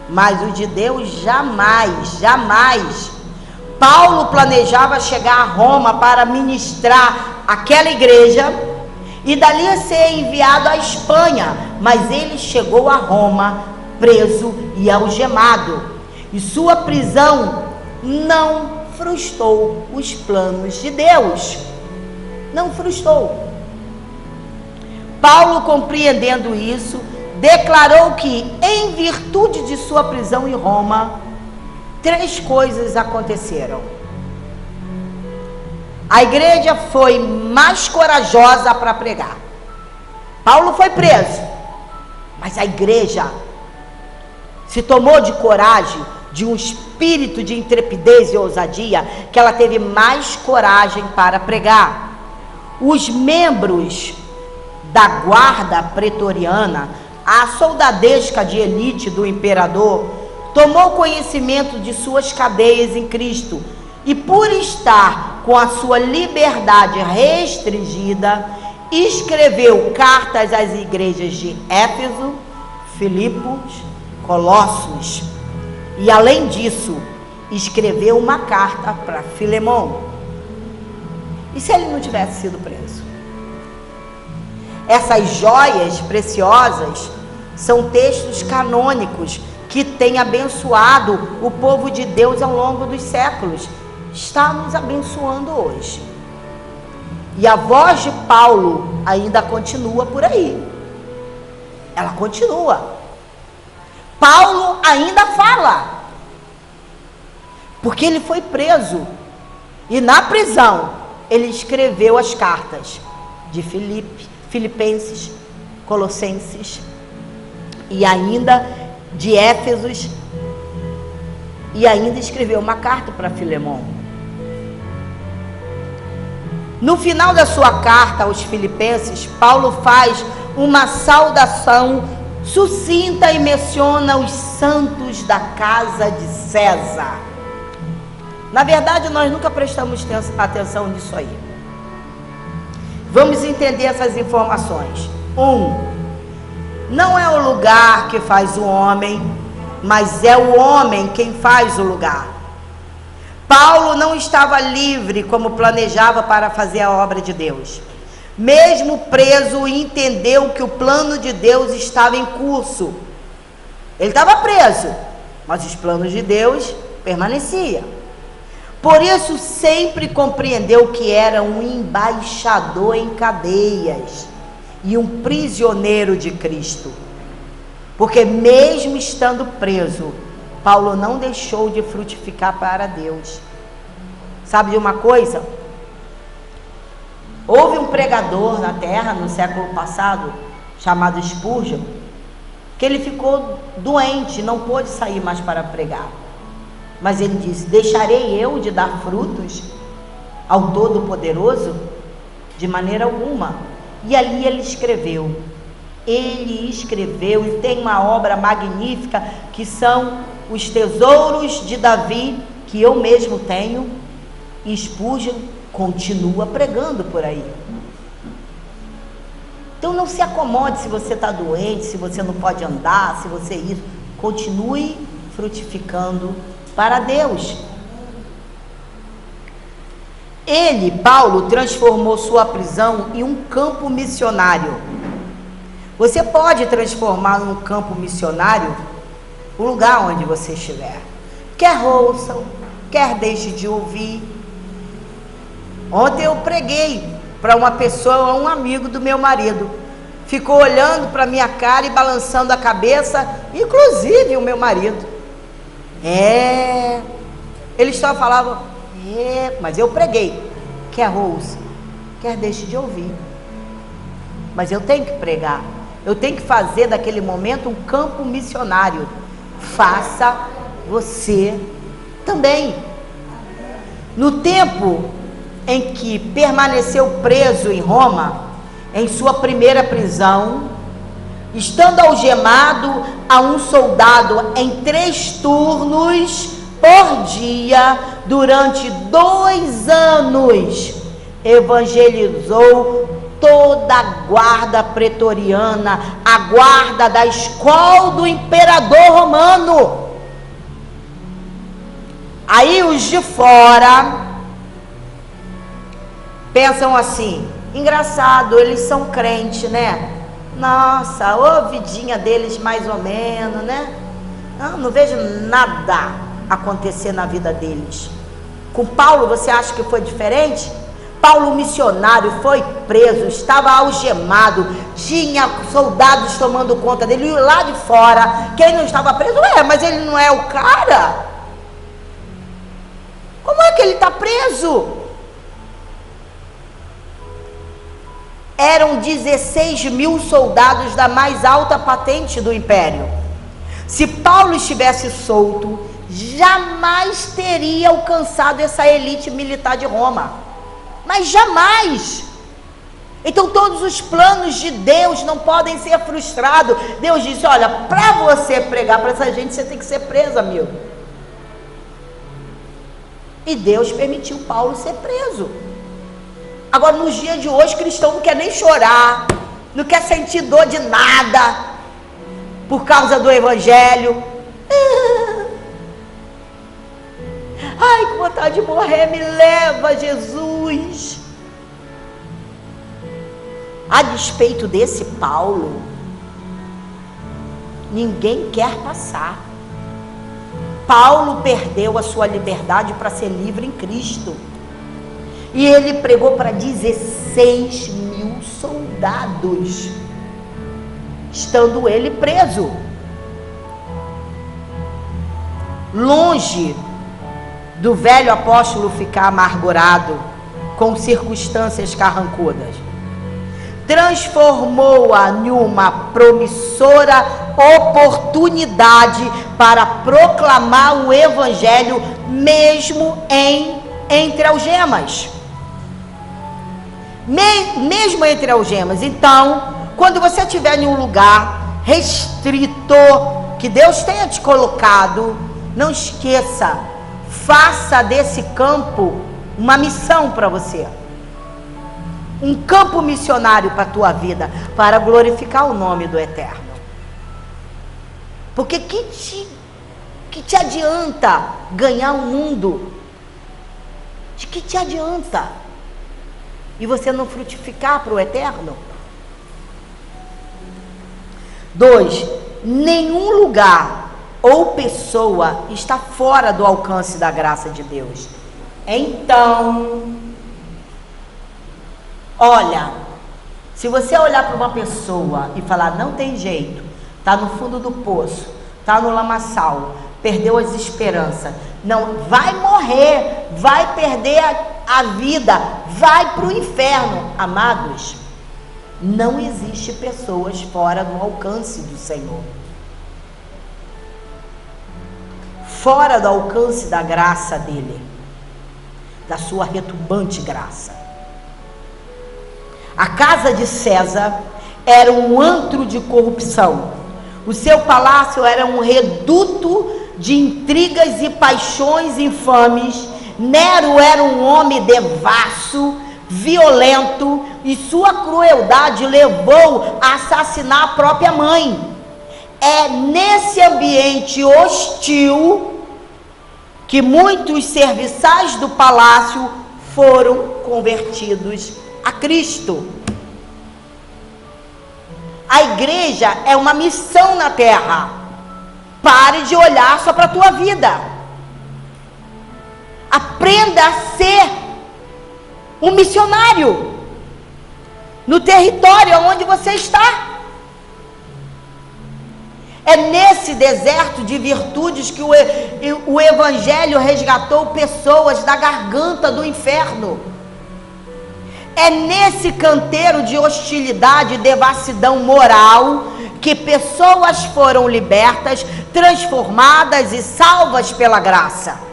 mas o de Deus jamais, jamais. Paulo planejava chegar a Roma para ministrar aquela igreja e dali ser enviado à Espanha, mas ele chegou a Roma preso e algemado, e sua prisão não frustrou os planos de Deus. Não frustrou. Paulo, compreendendo isso, declarou que, em virtude de sua prisão em Roma, 3 coisas aconteceram. A igreja foi mais corajosa para pregar. Paulo foi preso, mas a igreja se tomou de coragem, de um espírito de intrepidez e ousadia, que ela teve mais coragem para pregar. Os membros da guarda pretoriana, a soldadesca de elite do imperador, tomou conhecimento de suas cadeias em Cristo e, por estar com a sua liberdade restringida, escreveu cartas às igrejas de Éfeso, Filipos, Colossos e, além disso, escreveu uma carta para Filemão. E se ele não tivesse sido preso? Essas joias preciosas são textos canônicos que têm abençoado o povo de Deus ao longo dos séculos. Está nos abençoando hoje. E a voz de Paulo ainda continua por aí. Ela continua. Paulo ainda fala. Porque ele foi preso. E na prisão, ele escreveu as cartas de Filipenses, Colossenses e ainda de Éfesos, e ainda escreveu uma carta para Filemão. No final da sua carta aos Filipenses, Paulo faz uma saudação sucinta e menciona os santos da casa de César. Na verdade, nós nunca prestamos atenção nisso aí. Vamos entender essas informações. 1. Não é o lugar que faz o homem, mas é o homem quem faz o lugar. Paulo não estava livre como planejava para fazer a obra de Deus. Mesmo preso, entendeu que o plano de Deus estava em curso. Ele estava preso, mas os planos de Deus permaneciam. Por isso, sempre compreendeu que era um embaixador em cadeias e um prisioneiro de Cristo. Porque mesmo estando preso, Paulo não deixou de frutificar para Deus. Sabe de uma coisa? Houve um pregador na terra no século passado, chamado Spurgeon, que ele ficou doente, não pôde sair mais para pregar. Mas ele disse: deixarei eu de dar frutos ao Todo-Poderoso? De maneira alguma. E ali ele escreveu. Ele escreveu e tem uma obra magnífica, que são os tesouros de Davi, que eu mesmo tenho, e Spurgeon continua pregando por aí. Então não se acomode se você está doente, se você não pode andar, se você isso. Continue frutificando para Deus. Ele, Paulo, transformou sua prisão em um campo missionário. Você pode transformar num campo missionário o lugar onde você estiver. Quer ouçam, quer deixe de ouvir. Ontem eu preguei para uma pessoa, um amigo do meu marido. Ficou olhando para minha cara e balançando a cabeça, inclusive o meu marido. Eles só falavam, mas eu preguei. Quer ouça, quer deixe de ouvir. Mas eu tenho que pregar. Eu tenho que fazer daquele momento um campo missionário. Faça você também. No tempo em que permaneceu preso em Roma, em sua primeira prisão, estando algemado a um soldado em 3 turnos por dia, durante 2 anos, evangelizou toda a guarda pretoriana, a guarda da escola do imperador romano. Aí os de fora pensam assim: engraçado, eles são crentes, né? Nossa, ô vidinha deles mais ou menos, né? Não vejo nada acontecer na vida deles. Com Paulo, você acha que foi diferente? Paulo, missionário, foi preso, estava algemado, tinha soldados tomando conta dele, e lá de fora, quem não estava preso, mas ele não é o cara? Como é que ele está preso? Eram 16.000 soldados da mais alta patente do império. Se Paulo estivesse solto, jamais teria alcançado essa elite militar de Roma. Mas jamais. Então todos os planos de Deus não podem ser frustrados. Deus disse: olha, para você pregar para essa gente, você tem que ser preso, amigo. E Deus permitiu Paulo ser preso. Agora, nos dias de hoje, cristão não quer nem chorar, não quer sentir dor de nada, por causa do evangelho. Ai, que vontade de morrer, me leva, Jesus. A despeito desse Paulo, ninguém quer passar. Paulo perdeu a sua liberdade para ser livre em Cristo. E ele pregou para 16.000 soldados, estando ele preso. Longe do velho apóstolo ficar amargurado com circunstâncias carrancudas, transformou-a em uma promissora oportunidade para proclamar o evangelho, mesmo entre algemas. Mesmo entre algemas. Então, quando você estiver em um lugar restrito que Deus tenha te colocado, não esqueça, faça desse campo uma missão para você, um campo missionário para a tua vida, para glorificar o nome do Eterno. Porque que te adianta ganhar o mundo? De que te adianta? E você não frutificar para o Eterno? 2, nenhum lugar ou pessoa está fora do alcance da graça de Deus. Então, olha, se você olhar para uma pessoa e falar: não tem jeito, está no fundo do poço, está no lamaçal, perdeu as esperanças, não, vai morrer, vai perder a vida, vai para o inferno. Amados, não existe pessoas fora do alcance do Senhor, fora do alcance da graça dele, da sua retumbante graça. A casa de César era um antro de corrupção. O seu palácio era um reduto de intrigas e paixões infames. Nero era um homem devasso, violento, e sua crueldade levou a assassinar a própria mãe. É nesse ambiente hostil que muitos serviçais do palácio foram convertidos a Cristo. A igreja é uma missão na terra. Pare de olhar só para a tua vida. Aprenda a ser um missionário no território onde você está. É nesse deserto de virtudes que o evangelho resgatou pessoas da garganta do inferno. É nesse canteiro de hostilidade e devassidão moral que pessoas foram libertas, transformadas e salvas pela graça.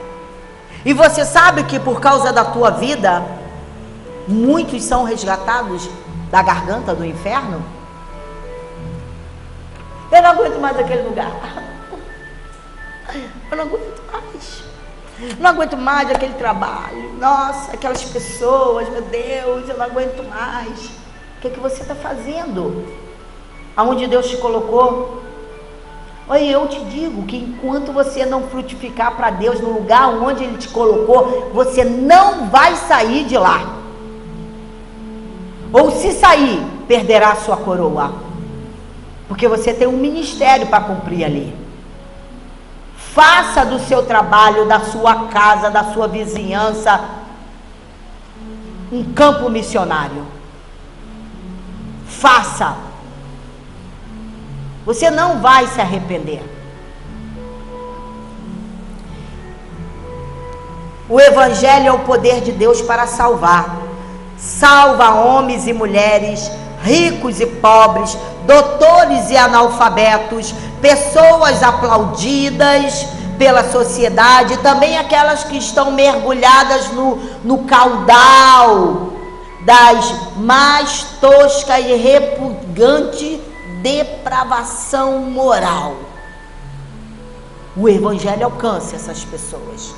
E você sabe que por causa da tua vida, muitos são resgatados da garganta do inferno? Eu não aguento mais aquele lugar. Eu não aguento mais. Não aguento mais aquele trabalho. Nossa, aquelas pessoas, meu Deus, eu não aguento mais. O que você está fazendo? Aonde Deus te colocou? Olha, eu te digo que enquanto você não frutificar para Deus no lugar onde Ele te colocou, você não vai sair de lá. Ou se sair, perderá a sua coroa. Porque você tem um ministério para cumprir ali. Faça do seu trabalho, da sua casa, da sua vizinhança, um campo missionário. Faça. Você não vai se arrepender. O Evangelho é o poder de Deus para salvar. Salva homens e mulheres, ricos e pobres, doutores e analfabetos, pessoas aplaudidas pela sociedade, também aquelas que estão mergulhadas no caudal das mais tosca e repugnante depravação moral. O Evangelho alcança essas pessoas.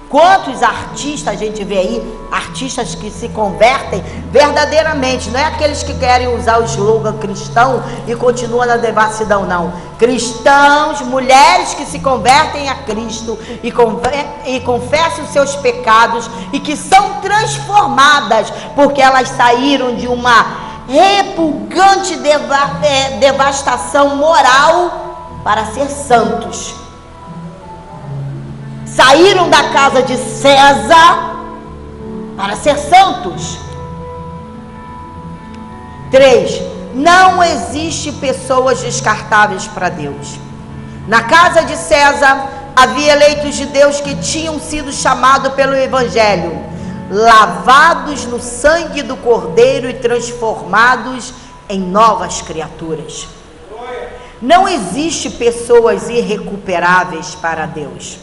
Quantos artistas a gente vê aí, artistas que se convertem verdadeiramente, não é aqueles que querem usar o slogan cristão e continuam na devassidão, não. Cristãos, mulheres que se convertem a Cristo e confessam os seus pecados e que são transformadas porque elas saíram de uma repugnante devastação moral para ser santos. Saíram da casa de César para ser santos. 3. Não existe pessoas descartáveis para Deus. Na casa de César havia eleitos de Deus que tinham sido chamados pelo Evangelho, lavados no sangue do Cordeiro e transformados em novas criaturas. Não existe pessoas irrecuperáveis para Deus.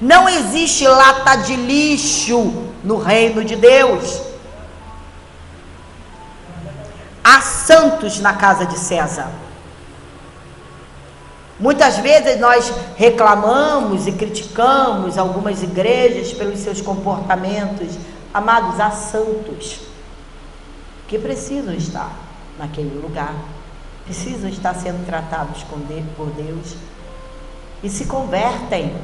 Não existe lata de lixo no reino de Deus. Há santos na casa de César. Muitas vezes nós reclamamos e criticamos algumas igrejas pelos seus comportamentos. Amados, há santos que precisam estar naquele lugar, precisam estar sendo tratados por Deus e se convertem.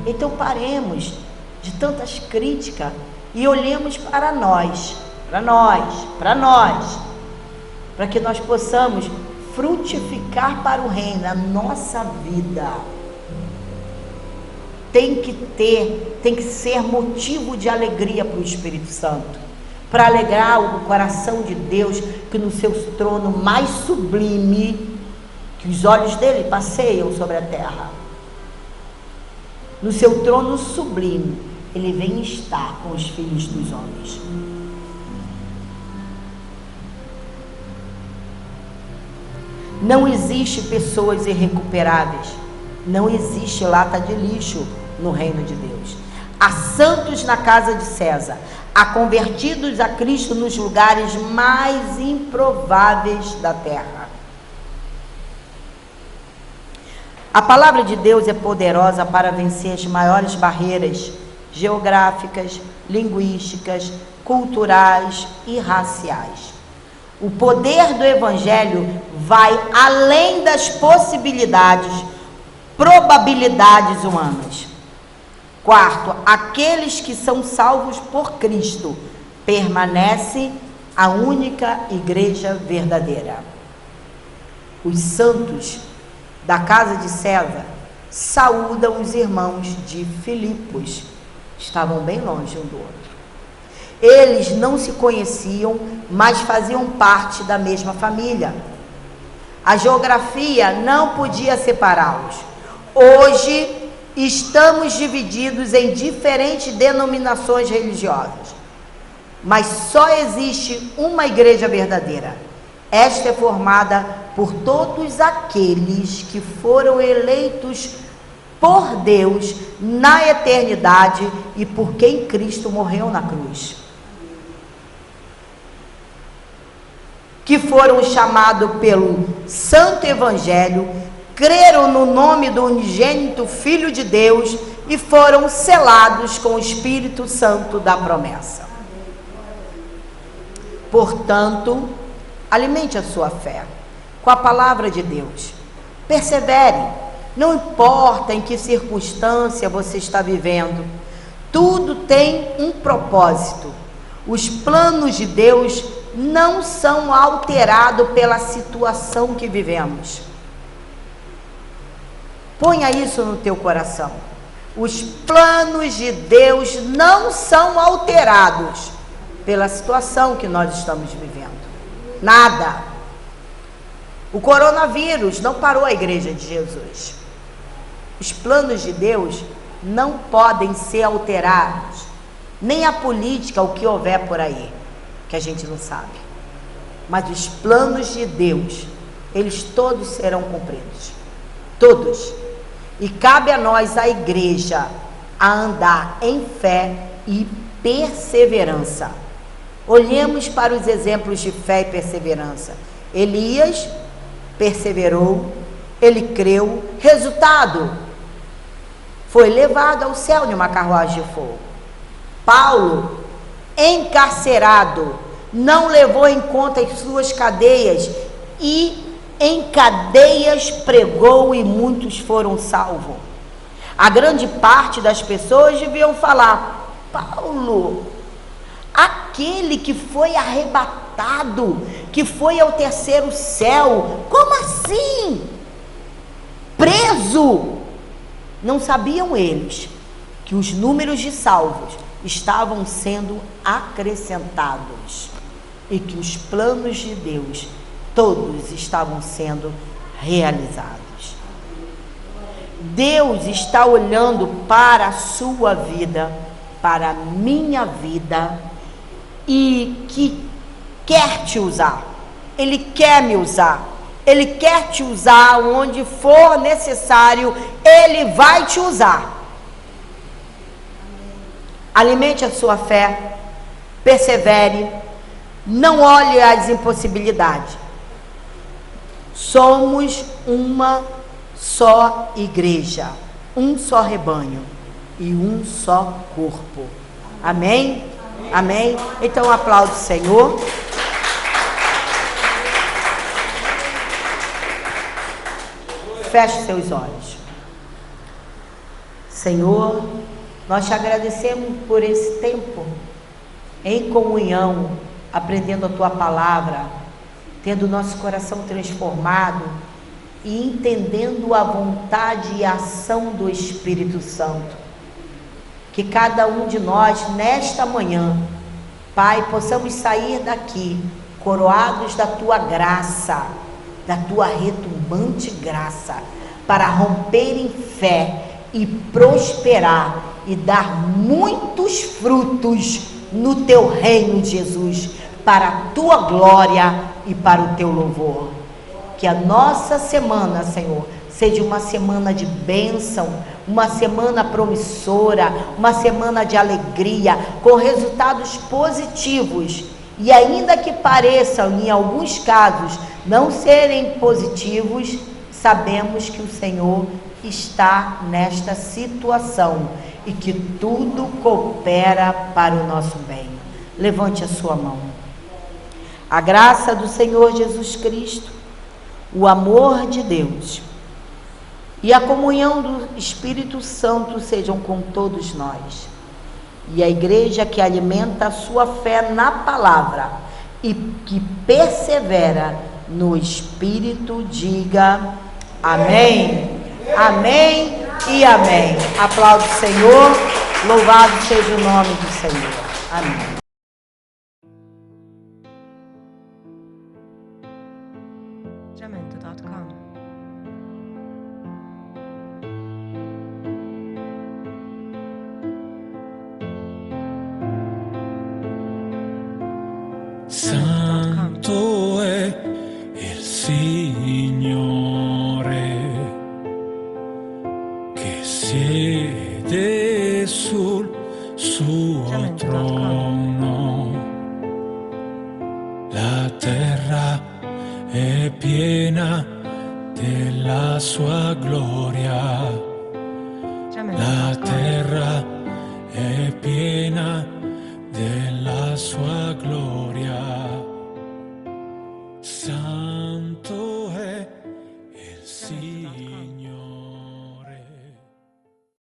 Então paremos de tantas críticas e olhemos para nós, para que nós possamos frutificar para o reino. A nossa vida tem que ser motivo de alegria para o Espírito Santo, para alegrar o coração de Deus, que no seu trono mais sublime, que os olhos dele passeiam sobre a terra. No seu trono sublime, ele vem estar com os filhos dos homens. Não existe pessoas irrecuperáveis. Não existe lata de lixo no reino de Deus. Há santos na casa de César. Há convertidos a Cristo nos lugares mais improváveis da terra. A palavra de Deus é poderosa para vencer as maiores barreiras geográficas, linguísticas, culturais e raciais. O poder do Evangelho vai além das probabilidades humanas. 4. Aqueles que são salvos por Cristo, permanece a única igreja verdadeira. Os santos da casa de César saúdam os irmãos de Filipos. Estavam bem longe um do outro. Eles não se conheciam, mas faziam parte da mesma família. A geografia não podia separá-los. Hoje estamos divididos em diferentes denominações religiosas, mas só existe uma igreja verdadeira. Esta é formada por todos aqueles que foram eleitos por Deus na eternidade e por quem Cristo morreu na cruz. Que foram chamados pelo Santo Evangelho, creram no nome do unigênito Filho de Deus e foram selados com o Espírito Santo da promessa. Portanto, alimente a sua fé com a palavra de Deus. Persevere, não importa em que circunstância você está vivendo, tudo tem um propósito. Os planos de Deus não são alterados pela situação que vivemos. Ponha isso no teu coração. Os planos de Deus não são alterados pela situação que nós estamos vivendo. Nada. O coronavírus não parou a igreja de Jesus. Os planos de Deus não podem ser alterados. Nem a política, o que houver por aí, que a gente não sabe. Mas os planos de Deus, eles todos serão cumpridos. Todos. E cabe a nós, a igreja, a andar em fé e perseverança. Olhemos para os exemplos de fé e perseverança. Elias perseverou, ele creu, resultado, foi levado ao céu em uma carruagem de fogo. Paulo, encarcerado, não levou em conta as suas cadeias e em cadeias pregou e muitos foram salvos. A grande parte das pessoas deviam falar: Paulo, aquele que foi arrebatado, que foi ao terceiro céu, como assim? Preso? Não sabiam eles que os números de salvos estavam sendo acrescentados e que os planos de Deus todos estavam sendo realizados. Deus está olhando para a sua vida, para a minha vida, e que quer te usar. Ele quer me usar. Ele quer te usar onde for necessário. Ele vai te usar. Alimente a sua fé, persevere, não olhe as impossibilidades. Somos uma só igreja, um só rebanho e um só corpo. Amém? Amém? Então aplaude o Senhor. Feche seus olhos. Senhor, nós te agradecemos por esse tempo em comunhão, aprendendo a tua palavra, tendo nosso coração transformado e entendendo a vontade e a ação do Espírito Santo. Que cada um de nós, nesta manhã, Pai, possamos sair daqui coroados da tua graça, da tua retumbante graça, para romper em fé e prosperar e dar muitos frutos no teu reino, Jesus, para a tua glória e para o teu louvor. Que a nossa semana, Senhor, seja uma semana de bênção, uma semana promissora, uma semana de alegria, com resultados positivos. E ainda que pareçam, em alguns casos, não serem positivos, sabemos que o Senhor está nesta situação e que tudo coopera para o nosso bem. Levante a sua mão. A graça do Senhor Jesus Cristo, o amor de Deus e a comunhão do Espírito Santo sejam com todos nós. E a igreja que alimenta a sua fé na palavra e que persevera no Espírito, diga amém, amém e amém. Aplaude o Senhor, louvado seja o nome do Senhor. Amém. Santo è il Signore che piena della sua gloria. La terra è piena della sua gloria.